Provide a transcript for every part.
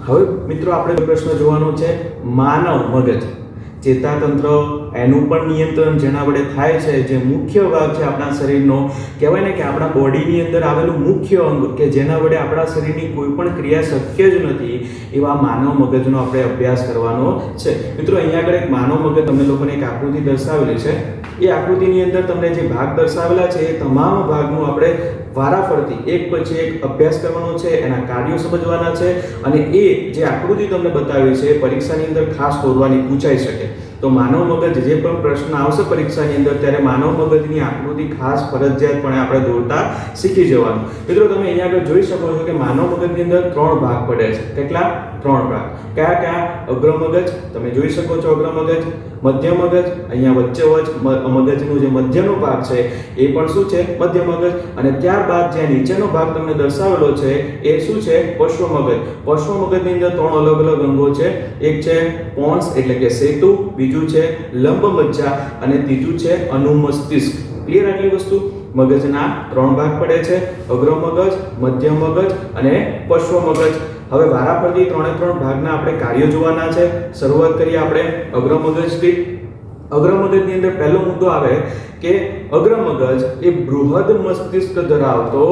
હવે મિત્રો આપણે પ્રશ્ન જોવાનો છે માનવ મગજ ચેતાતંત્ર એનું પણ નિયંત્રણ જેના વડે થાય છે, જે મુખ્ય ભાગ છે આપણા શરીરનો, કહેવાય ને કે આપણા બોડીની અંદર આવેલું મુખ્ય અંગ કે જેના વડે આપણા શરીરની કોઈ પણ ક્રિયા શક્ય જ નથી, એવા માનવ મગજનો આપણે અભ્યાસ કરવાનો છે. મિત્રો અહીંયા આગળ એક માનવ મગજ તમને લોકોને એક આકૃતિ દર્શાવેલી છે. એ આકૃતિની અંદર તમને જે ભાગ દર્શાવેલા છે એ તમામ ભાગનું આપણે વારાફરતી એક પછી એક અભ્યાસ કરવાનો છે, એના કાર્યો સમજવાના છે, અને એ જે આકૃતિ તમને બતાવી છે પરીક્ષાની અંદર ખાસ દોરવાની પૂછાઈ શકે. તો માનવ મગજ જે પણ પ્રશ્ન આવશે પરીક્ષાની અંદર ત્યારે માનવ મગજની આકૃતિ ખાસ ફરજિયાતપણે આપણે દોરતા શીખી જવાનું. મિત્રો તમે અહીંયા આગળ જોઈ શકો છો કે માનવ મગજની અંદર 3 ભાગ પડે છે. કેટલા? 3 ભાગ. કયા કયા? અગ્ર મગજ તમે જોઈ શકો છો, અગ્ર મગજ, મધ્ય મગજ, અહીંયા વચ્ચે મગજનો જે મધ્યનો ભાગ છે એ પણ શું છે? મધ્ય મગજ. અને ત્યારબાદ જે નીચેનો ભાગ તમને દર્શાવેલો છે એ શું છે? પશ્વ મગજ. પશ્વ મગજની અંદર 3 અલગ અલગ અંગો છે. એક છે પોન્સ એટલે કે સેતુ, બીજું છે લંબ મજ્જા અને ત્રીજું છે અનુમસ્તિષ્ક. ક્લિયર આટલી વસ્તુ? મગજના 3 ભાગ પડે છે, અગ્ર મગજ, મધ્ય મગજ અને પશ્વ મગજ. હવે વારાફરતી 3 ભાગના આપણે કાર્યો જોવાના છે. શરૂઆત કરીએ આપણે અગ્ર મગજથી. અગ્ર મગજની અંદર પહેલો મુદ્દો આવે કે અગ્ર મગજ એ બૃહદ મસ્તિષ્ક ધરાવતો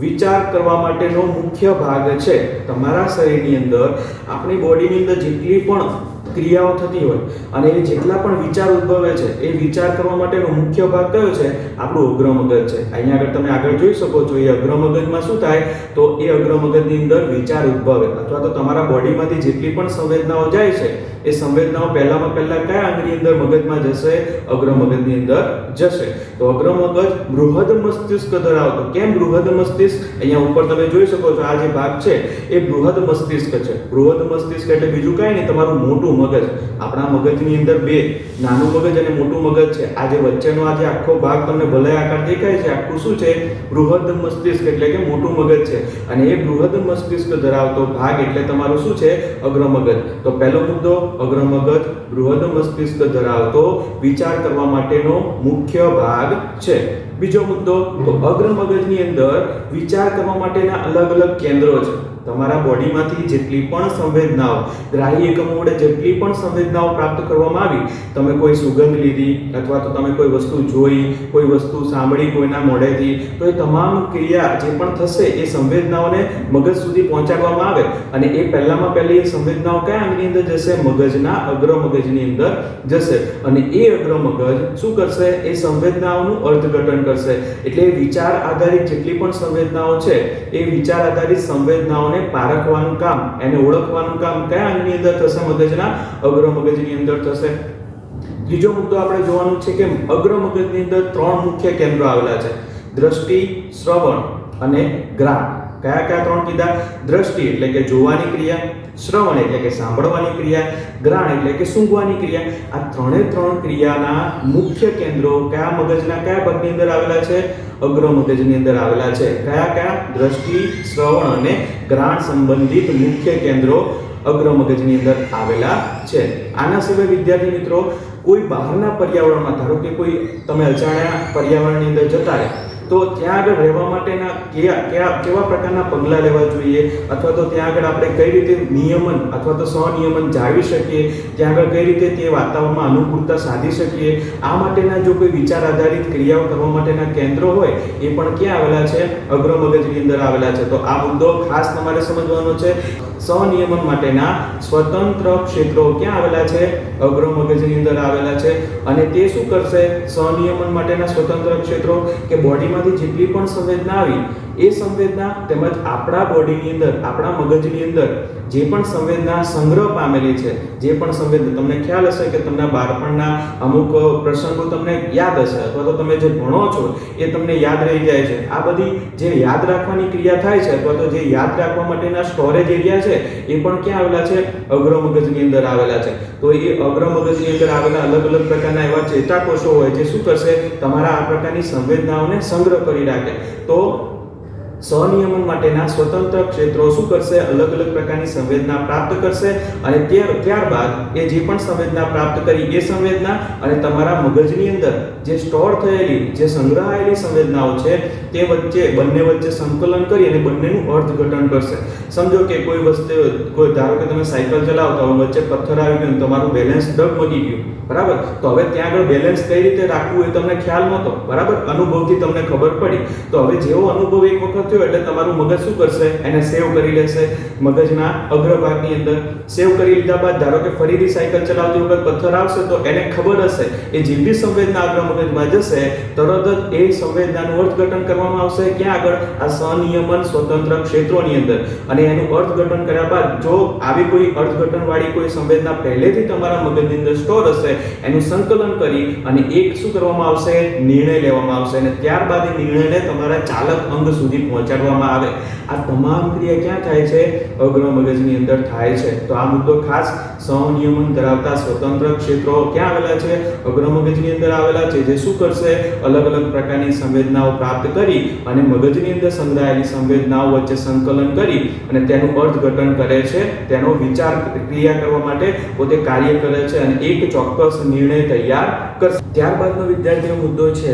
વિચાર કરવા માટેનો મુખ્ય ભાગ છે. તમારા શરીરની અંદર આપણી બોડીની અંદર જેટલી પણ ક્રિયાઓ થતી હોય અને એ જેટલા પણ વિચાર ઉદ્ભવે છે એ વિચાર કરવા માટેનો મુખ્ય ભાગ કયો છે? આપણું અગ્ર મગજ છે. અહીંયા આગળ તમે આગળ જોઈ શકો છો. એ અગ્ર મગજમાં શું થાય? તો એ અગ્ર મગજની અંદર વિચાર ઉદ્ભવે અથવા તો તમારા બોડીમાંથી જેટલી પણ સંવેદનાઓ જાય છે એ સંવેદનાઓ પહેલામાં પહેલા કયા અંગની અંદર મગજમાં જશે? અગ્ર મગજની અંદર જશે. તો અગ્ર મગજ બૃહદ મસ્તિષ્ક ધરાવતો. કેમ બૃહદ મસ્તિષ્ક? અહીંયા ઉપર તમે જોઈ શકો છો આ જે ભાગ છે એ બૃહદ મસ્તિષ્ક છે. બૃહદ મસ્તિષ્ક એટલે બીજું કાંઈ નહીં, તમારું મોટું મગજ. આપણા મગજની અંદર 2 નાનું મગજ અને મોટું મગજ છે. આ જે વચ્ચેનો આ જે આખો ભાગ તમને ભલે આકાર દેખાય છે, આખું શું છે? બૃહદ મસ્તિષ્ક એટલે કે મોટું મગજ છે. અને એ બૃહદ મસ્તિષ્ક ધરાવતો ભાગ એટલે તમારું શું છે? અગ્ર મગજ. તો પહેલો મુદ્દો અગ્ર મગજ બૃહદ મસ્તિષ્ક ધરાવતો વિચાર કરવા માટેનો મુખ્ય ભાગ છે. બીજો મુદ્દો તો અગ્ર મગજની અંદર વિચાર કરવા માટેના અલગ અલગ કેન્દ્રો છે. તમારા બોડીમાંથી જેટલી પણ સંવેદનાઓ, ગ્રાહ્ય એકમો વડે જેટલી પણ સંવેદનાઓ પ્રાપ્ત કરવામાં આવી, તમે કોઈ સુગંધ લીધી અથવા તો તમે કોઈ વસ્તુ જોઈ, કોઈ વસ્તુ સાંભળી કોઈના મોઢેથી, તો એ તમામ ક્રિયા જે પણ થશે એ સંવેદનાઓને મગજ સુધી પહોંચાડવામાં આવે અને એ પહેલામાં પહેલી એ સંવેદનાઓ કયા અંગની અંદર જશે? મગજના અગ્ર મગજની અંદર જશે. અને એ અગ્ર મગજ શું કરશે? એ સંવેદનાઓનું અર્થઘટન કરશે. એટલે વિચાર આધારિત જેટલી પણ સંવેદનાઓ છે એ વિચાર આધારિત સંવેદનાઓને પારખવાનું કામ, એને ઓળખવાનું કામ કયા અંગની અંદર થશે? મગજના અગ્ર મગજની અંદર થશે. ત્રીજો મુદ્દો આપણે જોવાનું છે કે અગ્ર મગજની અંદર 3 મુખ્ય કેન્દ્રો આવેલા છે: દ્રષ્ટિ, શ્રવણ અને ઘ્રાણ. કયા કયા 3 કીધા? દ્રષ્ટિ એટલે કે જોવાની ક્રિયા, શ્રવણ એટલે કે સાંભળવાની ક્રિયા, ઘ્રાણ એટલે કે સૂંઘવાની ક્રિયા. આ 3 ક્રિયાના મુખ્ય કેન્દ્રો કયા મગજના કયા ભાગની અંદર આવેલા છે? અગ્ર મગજની અંદર આવેલા છે. કયા કયા? દ્રષ્ટિ, શ્રવણ અને ઘ્રાણ સંબંધિત મુખ્ય કેન્દ્રો અગ્ર મગજની અંદર આવેલા છે. આના સિવાય વિદ્યાર્થી મિત્રો કોઈ બહારના પર્યાવરણમાં, ધારો કે કોઈ તમે અજાણ્યા પર્યાવરણની અંદર જતા રહે તો ત્યાં આગળ રહેવા માટેના કેવા પ્રકારના પગલાં લેવા જોઈએ, અથવા તો ત્યાં આગળ આપણે કઈ રીતે નિયમન અથવા તો સ્વનિયમન જાળવી શકીએ, ત્યાં આગળ કઈ રીતે તે વાતાવરણમાં અનુકૂળતા સાધી શકીએ, આ માટેના જો કોઈ વિચાર આધારિત ક્રિયાઓ કરવા માટેના કેન્દ્રો હોય એ પણ ક્યાં આવેલા છે? અગ્ર મગજની અંદર આવેલા છે. તો આ મુદ્દો ખાસ તમારે સમજવાનો છે. સ્વનિયમન માટેના સ્વતંત્ર ક્ષેત્રો ક્યાં આવેલા છે? અગ્ર મગજની અંદર આવેલા છે. અને તે શું કરશે? સ્વનિયમન માટેના સ્વતંત્ર ક્ષેત્રો કે બોડીમાંથી જેટલી પણ સંવેદના આવી એ સંવેદના તેમજ આપણા બોડીની અંદર, આપણા મગજની અંદર જે પણ સંવેદના સંગ્રહ પામેલી છે, જે પણ સંવેદના, તમને ખ્યાલ હશે કે તમને બાળપણના અમુક પ્રસંગો તમને યાદ હશે અથવા તો તમે જે ભણો છો એ તમને યાદ રહી જાય છે. આ બધી જે યાદ રાખવાની ક્રિયા થાય છે અથવા તો જે યાદ રાખવા માટેના સ્ટોરેજ એરિયા છે એ પણ ક્યાં આવેલા છે? અગ્ર મગજની અંદર આવેલા છે. તો એ અગ્ર મગજની અંદર આવેલા અલગ અલગ પ્રકારના એવા ચેતાકોષો હોય જે શું કરશે? તમારા આ પ્રકારની સંવેદનાઓને સંગ્રહ કરી રાખે. તો સ્વનિયમન માટેના સ્વતંત્ર ક્ષેત્રો શું કરશે? અલગ અલગ પ્રકારની સંવેદના પ્રાપ્ત કરશે અને ત્યારબાદ એ જે પણ સંવેદના પ્રાપ્ત કરી એ સંવેદના અને તમારા મગજની અંદર જે સ્ટોર થયેલી, જે સંગ્રહાયેલી સંવેદનાઓ છે તે વચ્ચે બંને વચ્ચે સંકલન કરી અને બંનેનું અર્થઘટન કરશે. સમજો કે કોઈ વસ્તુ, કોઈ ધારો કે તમે સાયકલ ચલાવતા હો, વચ્ચે પથ્થર આવી ગયો, તમારું બેલેન્સ ડગમગી ગયું, બરાબર. તો હવે ત્યાં આગળ બેલેન્સ કઈ રીતે રાખવું એ તમને ખ્યાલ નહોતો, બરાબર. અનુભવથી તમને ખબર પડી. તો હવે જેવો અનુભવ એક વખત થયો એટલે તમારું મગજ શું કરશે, એને સેવ કરી લેશે મગજના અગ્રભાગની અંદર. સેવ કરી લીધા બાદ ધારો કે ફરીથી સાયકલ ચલાવતી વખત પથ્થર આવશે તો એને ખબર હશે, એ જેવી સંવેદના અગ્ર મગજમાં જશે તરત જ એ સંવેદનાનું અર્થઘટન કરવામાં આવશે. ક્યાં આગળ? આ સંનિયમન સ્વતંત્ર ક્ષેત્રોની અંદર. અને એનું અર્થઘટન કર્યા બાદ જો આવી કોઈ અર્થઘટન વાળી કોઈ સંવેદના પહેલેથી તમારા મગજની અંદર સ્ટોર હશે, એનું સંકલન કરી અને એક શું કરવામાં આવશે, નિર્ણય લેવામાં આવશે અને ત્યારબાદ એ નિર્ણયને તમારા ચાલક અંગ સુધી પહોંચાડવામાં આવે. આ તમામ ક્રિયા ક્યાં થાય છે? અગ્ર મગજની અંદર થાય છે. તો આ મુદ્દો ખાસ, સંનિયમન ધરાવતા સ્વતંત્ર ક્ષેત્રો ક્યાં આવેલા છે? અગ્ર મગજની અંદર આવેલા છે, જે શું કરશે, અલગ અલગ પ્રકારની સંવેદનાઓ પ્રાપ્ત કરી અને મગજની અંદર સંકળાયેલી સંવેદનાઓ વચ્ચે સંકલન કરી અને તેનું અર્થઘટન કરે છે, તેનો વિચાર ક્રિયા કરવા માટે પોતે કાર્ય કરે છે અને એક ચોક્કસ નિર્ણય તૈયાર કરશે. ત્યારબાદનો વિદ્યાર્થીનો મુદ્દો છે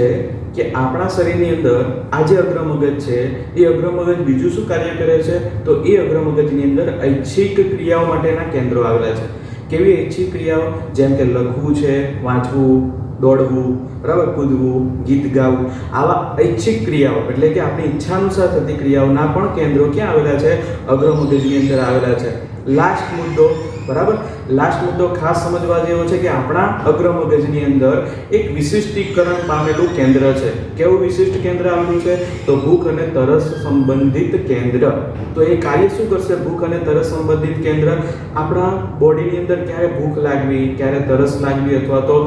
કે આપણા શરીરની અંદર આ જે અગ્ર મગજ છે, એ અગ્ર મગજ બીજું શું કાર્ય કરે છે? તો એ અગ્ર મગજની અંદર ઐચ્છિક ક્રિયાઓ માટેના કેન્દ્રો આવેલા છે. કેવી ઐચ્છિક ક્રિયાઓ? જેમ કે લખવું છે, વાંચવું, દોડવું, બરાબર, કૂદવું, ગીત ગાવું, આવા ઐચ્છિક ક્રિયાઓ એટલે કે આપણી ઈચ્છા અનુસાર થતી ક્રિયાઓના પણ કેન્દ્રો ક્યાં આવેલા છે? અગ્ર મગજની અંદર આવેલા છે. લાસ્ટ મુદ્દો, બરાબર, લાસ્ટ મુદ્દો ખાસ સમજવા જેવો છે કે આપણા અગ્ર મગજની અંદર એક વિશિષ્ટીકરણ પામેલું કેન્દ્ર છે. કેવું વિશિષ્ટ કેન્દ્ર આવેલું છે? તો ભૂખ અને તરસ સંબંધિત કેન્દ્ર. તો એ કાર્ય શું કરશે? ભૂખ અને તરસ સંબંધિત કેન્દ્ર આપણા બોડીની અંદર ક્યારે ભૂખ લાગવી, ક્યારે તરસ લાગવી, અથવા તો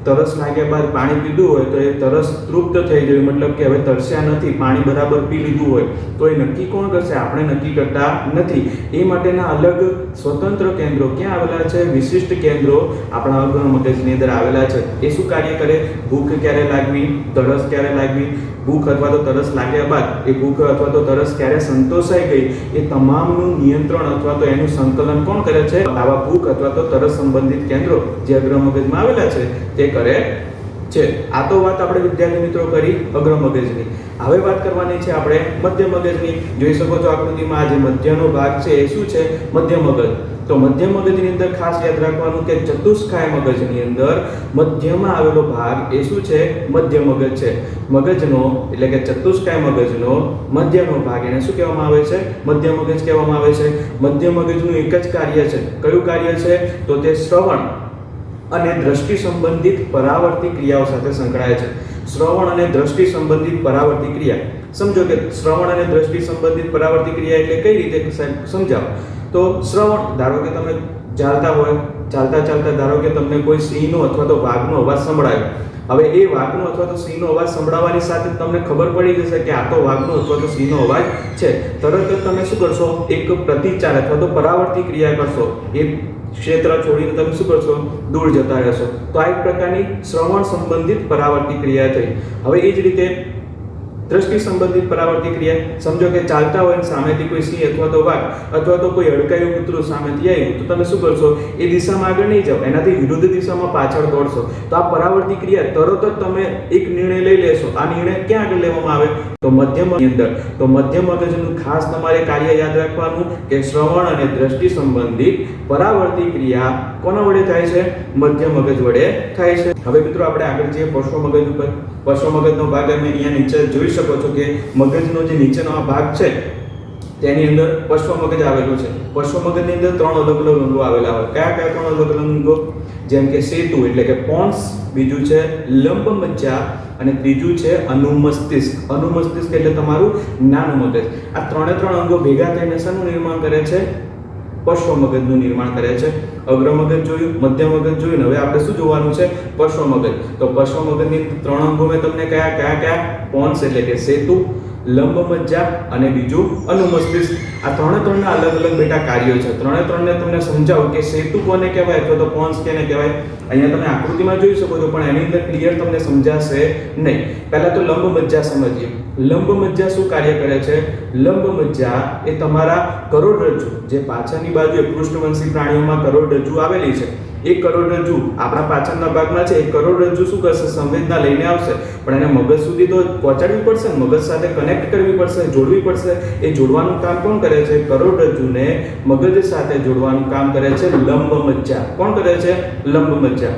તરસ લાગ્યા બાદ પાણી પીધું હોય તો એ તરસ તૃપ્ત થઈ જવી, મતલબ કે હવે તરસ્યા નથી, પાણી બરાબર પી લીધું હોય, તો એ નક્કી કોણ કરશે? આપણે નક્કી કરતા નથી. એ માટેના અલગ સ્વતંત્ર કેન્દ્રો ક્યાં આવેલા છે? વિશિષ્ટ કેન્દ્રો આપણા અગ્ર મગજની અંદર આવેલા છે. એ શું કાર્ય કરે? ભૂખ ક્યારે લાગવી, તરસ ક્યારે લાગવી, ભૂખ અથવા તો તરસ લાગ્યા બાદ એ ભૂખ અથવા તો તરસ ક્યારે સંતોષાઈ ગઈ, એ તમામનું નિયંત્રણ અથવા તો એનું સંકલન કોણ કરે છે? આવા ભૂખ અથવા તો તરસ સંબંધિત કેન્દ્રો જે અગ્ર મગજમાં આવેલા છે તે કરે છે. આ તો વાત આપણે વિદ્યાર્થી મિત્રો કરી અગ્ર મગજની. હવે વાત કરવાની છે આપણે મધ્ય મગજની. જોઈ શકો છો આકૃતિમાં આ જે મધ્યનો ભાગ છે એ શું છે? મધ્ય મગજ. તો મધ્ય મગજની અંદર ખાસ યાદ રાખવાનું કે ચતુષ્કાય મગજની અંદર મધ્યમાં આવેલો ભાગ એ શું છે? મધ્ય મગજ છે. મગજનો એટલે કે ચતુષ્કાય મગજનો મધ્યનો ભાગ એને શું કહેવામાં આવે છે? મધ્ય મગજ કહેવામાં આવે છે. મધ્ય મગજનું એક જ કાર્ય છે. કયું કાર્ય છે? તો તે શ્રવણ અને દ્રષ્ટિ સંબંધિત પરાવર્તી ક્રિયાઓ સાથે સંકળાય છે. શ્રવણ અને દ્રષ્ટિ સંબંધિત પરાવર્તી ક્રિયા. સમજો કે શ્રવણ અને દ્રષ્ટિ સંબંધિત પરાવર્તી ક્રિયા એટલે કઈ રીતે સમજાવો? તો શ્રવણ, ધારો કે તમે ચાલતા હોય, ચાલતા ચાલતા ધારો કે તમને કોઈ સિંહનો અથવા તો વાઘનો અવાજ સંભળાયો. હવે એ વાઘનો અથવા તો સિંહનો અવાજ સંભળાવવાની સાથે તમને ખબર પડી જશે કે આ તો વાઘનો અથવા તો સિંહનો અવાજ છે. તરત જ તમે શું કરશો? એક પ્રતિચાર અથવા તો પરાવર્તી ક્રિયા કરશો. એ ક્ષેત્ર છોડીને તમે શું કરશો? દૂર જતા રહેશો. તો આ એક પ્રકારની શ્રવણ સંબંધિત પરાવર્તી ક્રિયા થઈ. હવે એ જ રીતે દ્રષ્ટિ સંબંધિત પરાવર્તી ક્રિયા. સમજો કે ચાલતા હોય સામેથી કોઈ સિંહ અથવા તો વાઘ અથવા તો કોઈ અડકાયું કૂતરું સામેથી આવ્યું, તો તમે શું કરશો? એ દિશામાં આગળ નહીં જાઓ, એનાથી વિરુદ્ધ દિશામાં પાછળ દોડશો. તો આ પરાવર્તી ક્રિયા તરત જ તમે એક નિર્ણય લઈ લેશો. આ નિર્ણય ક્યાં આગળ લેવામાં આવે? તો મધ્ય મગજની અંદર. તો મધ્ય મગજનું ખાસ તમારે કાર્ય યાદ રાખવાનું કે શ્રવણ અને દ્રષ્ટિ સંબંધિત પરાવર્તી ક્રિયા કોના વડે થાય છે? મધ્ય મગજ વડે થાય છે. હવે મિત્રો આપણે આગળ જઈએ પશ્વ મગજ ઉપર. પશ્વ મગજનો ભાગ અમે અહીંયા નીચે જોઈ શકો છો કે મગજનો જે નીચેનો આ ભાગ છે તેની અંદર પશ્વ મગજ આવેલું છે. પશ્વ મગજની અંદર 3 અલગ અલગ અંગો આવેલા હોય. કયા કયા 3 અલગ અલગ અંગો? જેમ કે સેતુ એટલે કે પોન્સ, બીજું છે લંબ મજ્જા અને ત્રીજું છે અનુમસ્તિષ્ક. અનુમસ્તિષ્ક એટલે તમારું નાનું મગજ. આ 3 અંગો ભેગા થઈને શાનું નિર્માણ કરે છે? પશ્વ મગજનું નિર્માણ કરે છે. અગ્ર મગજ જોયું, મધ્ય મગજ જોયું, હવે આપણે શું જોવાનું છે? પશ્વ મગજ. તો પશ્વ મગજની 3 અંગો મેં તમને કયા? પોન્સ એટલે કે સેતુ, લંબ મજ્જા અને બીજું અનુમસ્તિષ્ક. આ ત્રણના અલગ અલગ બેટા કાર્યો છે. ત્રણને તમને સમજાવું કે સેતુ કોને કહેવાય અથવા તો પોન્સ કેને કહેવાય. અહીંયા તમે આકૃતિમાં જોઈ શકો છો પણ એની અંદર ક્લિયર તમને સમજાશે નહીં. પહેલા તો લંબ મજ્જા સમજીએ. લંબ મજ્જા શું કાર્ય કરે છે? લંબ મજ્જા એ તમારા કરોડરજ્જુ, જે પાછળની બાજુએ પૃષ્ઠવંશી પ્રાણીઓમાં કરોડરજ્જુ આવેલી છે, એ કરોડરજ્જુ આપણા પાછળના ભાગમાં છે. એ કરોડરજ્જુ શું કરશે? સંવેદના લઈને આવશે, પણ એને મગજ સુધી તો પહોંચાડવી પડશે, મગજ સાથે કનેક્ટ કરવી પડશે, જોડવી પડશે. એ જોડવાનું કામ કોણ કરે છે? કરોડરજ્જુને મગજ સાથે જોડવાનું કામ કરે છે લંબ મજ્જા. કોણ કરે છે? લંબ મજ્જા.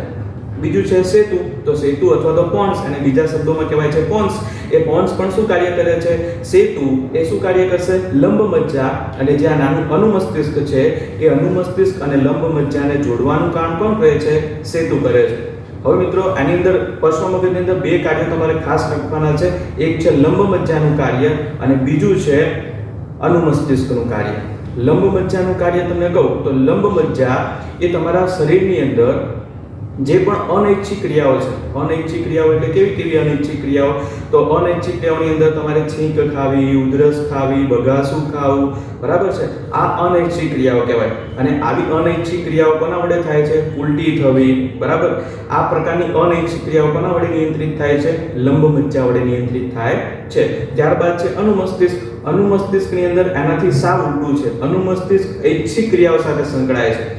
બીજું છે સેતુ. તો સેતુ અથવા તો પોન્સ, અને બીજા શબ્દોમાં કહેવાય છે પોન્સ. એ પોન્સ પણ શું કાર્ય કરે છે? સેતુ એ શું કાર્ય કરશે? લંબ મજ્જા. અને જે આ નાનું અનુમસ્તિષ્ક છે, એ અનુમસ્તિષ્ક અને લંબ મજ્જાને જોડવાનું કામ કોણ કરે છે? સેતુ કરે છે. હવે મિત્રો આની અંદર પશ્વ મગજની અંદર બે કાર્યો તમારે ખાસ રાખવાના છે. એક છે લંબ મજ્જાનું કાર્ય અને બીજું છે અનુમસ્તિષ્કનું કાર્ય. લંબ મજ્જાનું કાર્ય તમને કહું તો લંબ મજ્જા એ તમારા શરીરની અંદર જે પણ અનૈચ્છિક ક્રિયાઓ છે, અનૈચ્છિક ક્રિયાઓ એટલે કેવી અનૈચ્છિક ક્રિયાઓ? તો અનૈચ્છિક ક્રિયાઓની અંદર તમારે છીંક ખાવી, ઉધરસ ખાવી, બગાસું ખાવું, બરાબર છે, આ અનૈચ્છિક ક્રિયાઓ કહેવાય. અને આવી અનૈચ્છિક ક્રિયાઓ કોના વડે થાય છે? ઉલટી થવી, બરાબર. આ પ્રકારની અનૈચ્છિક ક્રિયાઓ કોના વડે નિયંત્રિત થાય છે? લંબ મજ્જા વડે નિયંત્રિત થાય છે. ત્યારબાદ છે અનુમસ્તિષ્ક. અનુમસ્તિષ્કની અંદર એનાથી સાવ ઉલટું છે. અનુમસ્તિષ્ક ઐચ્છિક ક્રિયાઓ સાથે સંકળાય છે.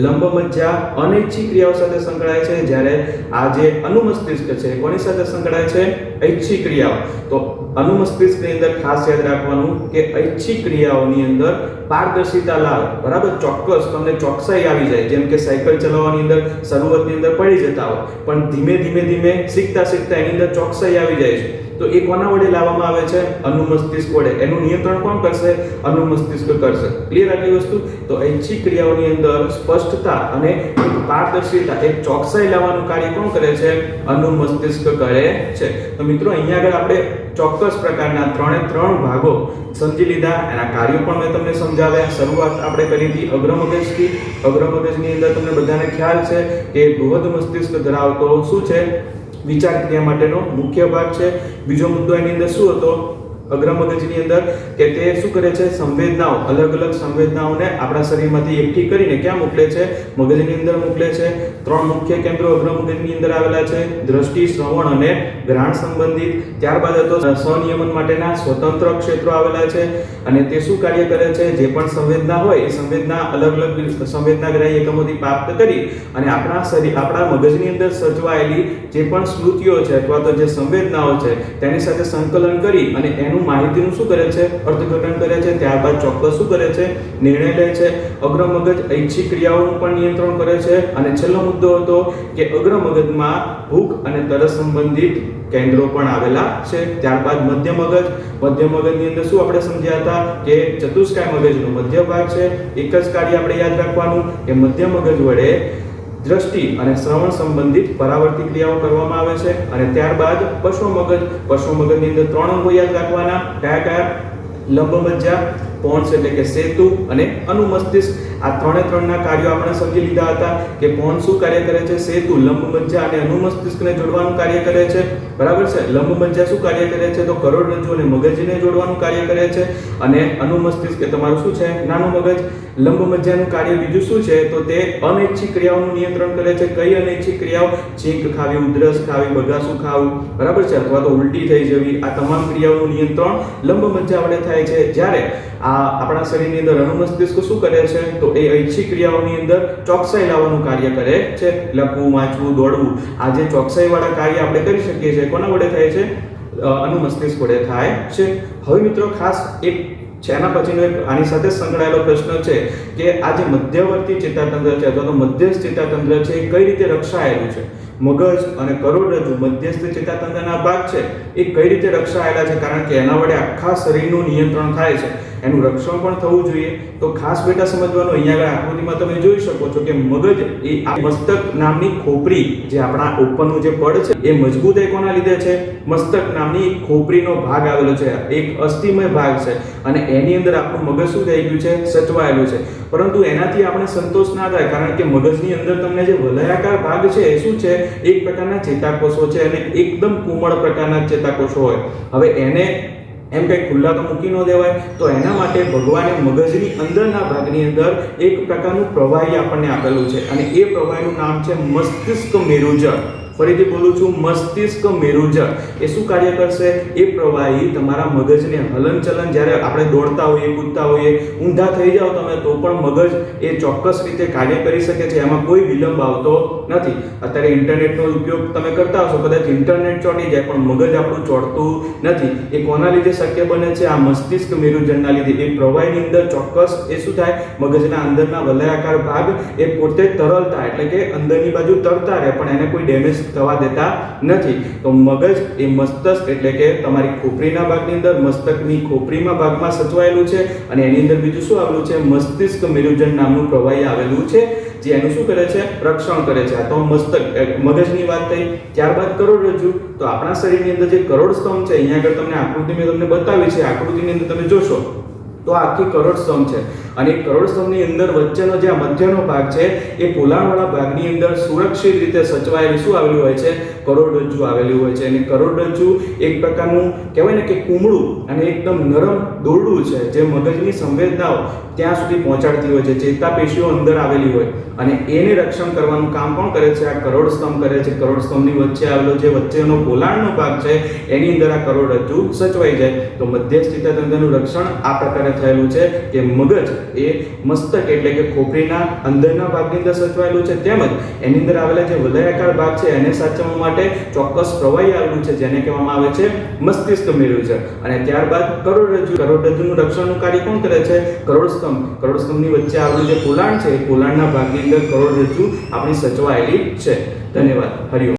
લંબ મજ્જા અનૈચ્છિક ક્રિયાઓ સાથે સંકળાય છે, જ્યારે આ જે અનુમસ્તિષ્ક છે કોની સાથે સંકળાય છે? ઐચ્છિક ક્રિયાઓ. તો અનુમસ્તિષ્કની અંદર ખાસ યાદ રાખવાનું કે ઐચ્છિક ક્રિયાઓની અંદર પારદર્શિતા લાવે, બરાબર. ચોક્કસ તમને ચોકસાઈ આવી જાય. જેમ કે સાયકલ ચલાવવાની અંદર શરૂઆતની અંદર પડી જતા હોય, પણ ધીમે શીખતા એની અંદર ચોકસાઈ આવી જાય છે. તો એ કોના વડે લાવવામાં આવે છે? અનુમસ્તિષ્ક વડે. એનું નિયંત્રણ કોણ કરશે? અનુમસ્તિષ્ક કરશે. ક્લિયર આટલી વસ્તુ? તો ઐચ્છિક ક્રિયાઓની અંદર સ્પષ્ટતા અને પારદર્શિતા, એક ચોકસાઈ લાવવાનું કાર્ય કોણ કરે છે? અનુમસ્તિષ્ક કરે છે. તો મિત્રો અહીંયા આગળ આપણે ચોક્કસ પ્રકારના ત્રણ ભાગો સમજી લીધા. એના કાર્યો પણ મેં તમને સમજાવ્યા. શરૂઆત આપણે કરી હતી અગ્રમગજથી. અગ્રમગજની અંદર તમને બધાને ખ્યાલ છે કે બૃહદ મસ્તિષ્ક ધરાવતો શું છે? વિચાર ક્રિયા માટેનો મુખ્ય ભાગ છે. બીજો મુદ્દો એની અંદર શું હતો? અગ્રમગજની અંદર કે તે શું કરે છે? સંવેદનાઓ, અલગ અલગ સંવેદનાઓને આપણા શરીરમાંથી એકઠી કરીને ક્યાં મોકલે છે? મગજની અંદર મોકલે છે. ત્રણ મુખ્ય કેન્દ્રો અગ્રમગજની અંદર આવેલા છે: દ્રષ્ટિ, શ્રવણ અને ઘ્રાણ સંબંધિત. ત્યારબાદ હતો સ્વનિયમન માટેના સ્વતંત્ર ક્ષેત્રો આવેલા છે, અને તે શું કાર્ય કરે છે? જે પણ સંવેદના હોય એ સંવેદના અલગ અલગ સંવેદનાગ્રાહી એકમોથી પ્રાપ્ત કરી અને આપણા મગજની અંદર સચવાયેલી જે પણ સ્મૃતિઓ છે અથવા તો જે સંવેદનાઓ છે તેની સાથે સંકલન કરી અને એનું માહિતીનું શું કરે છે? અર્થઘટન કરે છે. ત્યારબાદ ચોક્કસ શું કરે છે? નિર્ણય લે છે. અગ્રમગજ ઐચ્છિક ક્રિયાઓનું પણ નિયંત્રણ કરે છે. અને છેલ્લો મુદ્દો હતો કે અગ્રમગજમાં ભૂખ અને તરસ સંબંધિત કેન્દ્રો પણ આવેલા છે. ત્યારબાદ મધ્ય મગજની અંદર શું આપણે સમજ્યા હતા કે ચતુષ્કાય મગજનો મધ્ય ભાગ છે. એક જ કાર્ય આપણે યાદ રાખવાનું કે મધ્ય મગજ વડે દ્રષ્ટિ અને શ્રવણ સંબંધિત પરાવર્તિત ક્રિયાઓ કરવામાં આવે છે. અને ત્યારબાદ પશ્વ મગજની અંદર ત્રણ અંગો યાદ રાખવાના. કયા? લંબ મજ્જા, પોન્સ એટલે કે સેતુ અને અનુમસ્તિષ્ક. આ ત્રણના કાર્યો આપણે સમજી લીધા હતા કે પોન્સ શું કાર્ય કરે છે? સેતુ, લંબ મજ્જા અને અનુમસ્તિષ્કને જોડવાનું કાર્ય કરે છે, બરાબર છે. લંબ મજ્જા શું કાર્ય કરે છે? તો કરોડરજ્જુ અને મગજને જોડવાનું કાર્ય કરે છે. અને અનુમસ્તિષ્ક એ તમારું શું છે? નાનું મગજ. લંબ મજ્જાનું કાર્ય બીજું શું છે? તો તે અનૈચ્છિક ક્રિયાઓનું નિયંત્રણ કરે છે. કઈ અનૈચ્છિક ક્રિયાઓ? છીંક ખાવી, ઉધરસ ખાવી, બગાસું ખાવું, બરાબર છે, અથવા તો ઉલટી થઈ જવી. આ તમામ ક્રિયાઓનું નિયંત્રણ લંબ મજ્જા વડે થાય છે. જ્યારે આપણા શરીરની અંદર અનુમસ્તિષ્ક શું કરે છે? તો એ ઐચ્છિક ક્રિયાઓની અંદર ચોકસાઈ લાવવાનું કાર્ય કરે છે. લખવું, વાંચવું, દોડવું, આ જે ચોકસાઈ વાળા કાર્ય આપણે કરી શકીએ છીએ કોના વડે થાય છે? અનુમસ્તિષ્ક વડે થાય છે. હવે મિત્રો ખાસ એક છે એના પછીનો એક આની સાથે સંકળાયેલો પ્રશ્ન છે કે આ જે મધ્યવર્તી ચેતાતંત્ર છે અથવા તો મધ્યસ્થ ચેતાતંત્ર છે એ કઈ રીતે રક્ષાયેલું છે? મગજ અને કરોડરજ્જુ મધ્યસ્થ ચેતાતંત્રના ભાગ છે એ કઈ રીતે રક્ષાયેલા છે? કારણ કે એના વડે આખા શરીરનું નિયંત્રણ થાય છે. એનું રક્ષણ પણ થવું જોઈએ. તો ખાસ બેટા સમજવાનું, અહીંયા આગળ આકૃતિમાં તમે જોઈ શકો છો કે મગજ એ આ મસ્તક નામની ખોપરી, જે આપણા ઉપરનું જે પડ છે એ મજબૂતાઈ કોના લીધે છે? મસ્તક નામની ખોપરીનો ભાગ આવેલો છે, એક અસ્થિમય ભાગ છે, અને એની અંદર આપણું મગજ શું થઈ ગયું છે? સચવાયેલું છે. પરંતુ એનાથી આપણે સંતોષ ના થાય, કારણ કે મગજની અંદર તમને જે વલયાકાર ભાગ છે એ શું છે? એક પ્રકારના ચેતાકોષો છે, અને એકદમ કોમળ પ્રકારના ચેતાકોષો હોય. હવે એમ કંઈ ખુલ્લા તો મૂકી ન દેવાય. તો એના માટે ભગવાને મગજની અંદરના ભાગની અંદર એક પ્રકારનું પ્રવાહી આપણને આપેલું છે અને એ પ્રવાહીનું નામ છે મસ્તિષ્ક મેરુજળ. ફરીથી બોલું છું, મસ્તિષ્ક મેરુજળ. એ શું કાર્ય કરશે? એ પ્રવાહી તમારા મગજને હલનચલન, જ્યારે આપણે દોડતા હોઈએ, કૂદતા હોઈએ, ઊંધા થઈ જાઓ તમે તો પણ મગજ એ ચોક્કસ રીતે કાર્ય કરી શકે છે. એમાં કોઈ વિલંબ આવતો નથી. અત્યારે ઇન્ટરનેટનો ઉપયોગ તમે કરતા હશો, કદાચ ઇન્ટરનેટ ચોંટી જાય પણ મગજ આપણું ચોંટતું નથી. એ કોના લીધે શક્ય બને છે? આ મસ્તિષ્ક મેરુજળના લીધે. એ પ્રવાહીની અંદર ચોક્કસ એ શું થાય? મગજના અંદરના વલયાકાર ભાગ એ પોતે તરલતા, એટલે કે અંદરની બાજુ તરતા રહે પણ એને કોઈ ડેમેજ થવા દેતા નથી. તો મગજ એ મસ્તિષ્ક એટલે કે તમારી ખોપરીના ભાગની અંદર, મસ્તકની ખોપરીમાં ભાગમાં સચવાયેલું છે અને એની અંદર બીજું શું આવેલું છે? મસ્તિષ્ક મેરુજળ નામનું પ્રવાહી આવેલું છે જે એનું શું કરે છે? રક્ષણ કરે છે. આ તો મસ્તક મગજની વાત થઈ. ત્યારબાદ કરોડરજ્જુ. તો આપણા શરીરની અંદર જે કરોડ સ્તંભ છે, અહીંયા આગળ તમને આકૃતિ મેં તમને બતાવી છે. આકૃતિની અંદર તમે જોશો તો આખી કરોડ સ્તંભ છે અને કરોડ સ્તંભની અંદર વચ્ચેનો જે મધ્યનો ભાગ છે એ પોલાણવાળા ભાગની અંદર સુરક્ષિત રીતે સચવાયેલું શું આવેલું હોય છે? કરોડરજ્જુ આવેલું હોય છે. અને કરોડરજ્જુ એક પ્રકારનું કહેવાય ને કે કુમળું અને એકદમ નરમ દોરડું છે જે મગજની સંવેદનાઓ ત્યાં સુધી પહોંચાડતી હોય છે. ચેતાપેશીઓ અંદર આવેલી હોય અને એને રક્ષણ કરવાનું કામ કોણ કરે છે? આ કરોડ સ્તંભ કરે છે. કરોડ સ્તંભની વચ્ચે આવેલો જે વચ્ચેનો પોલાણનો ભાગ છે એની અંદર આ કરોડરજ્જુ સચવાઈ જાય. તો મધ્ય સ્થિતાતંત્રનું રક્ષણ આ પ્રકારે થયેલું છે કે મગજ એ મસ્તક એટલે કે ખોપરીના અંદરના ભાગની અંદર સચવાયેલું છે, તેમજ એની અંદર આવેલા જે વલયાકાર ભાગ છે એને સાચવવા માટે ચોક્કસ પ્રવાહી આવેલું છે જેને કહેવામાં આવે છે મસ્તિષ્ક મેરુજળ. અને ત્યારબાદ કરોડરજ્જુ. કરોડરજ્જુનું રક્ષણનું કાર્ય કોણ કરે છે? કરોડ સ્તંભ. કરોડ સ્તંભની વચ્ચે આવેલું જે પોલાણ છે એ પોલાણના ભાગની અંદર કરોડરજ્જુ આપણી સચવાયેલી છે. ધન્યવાદ. હરિઓમ.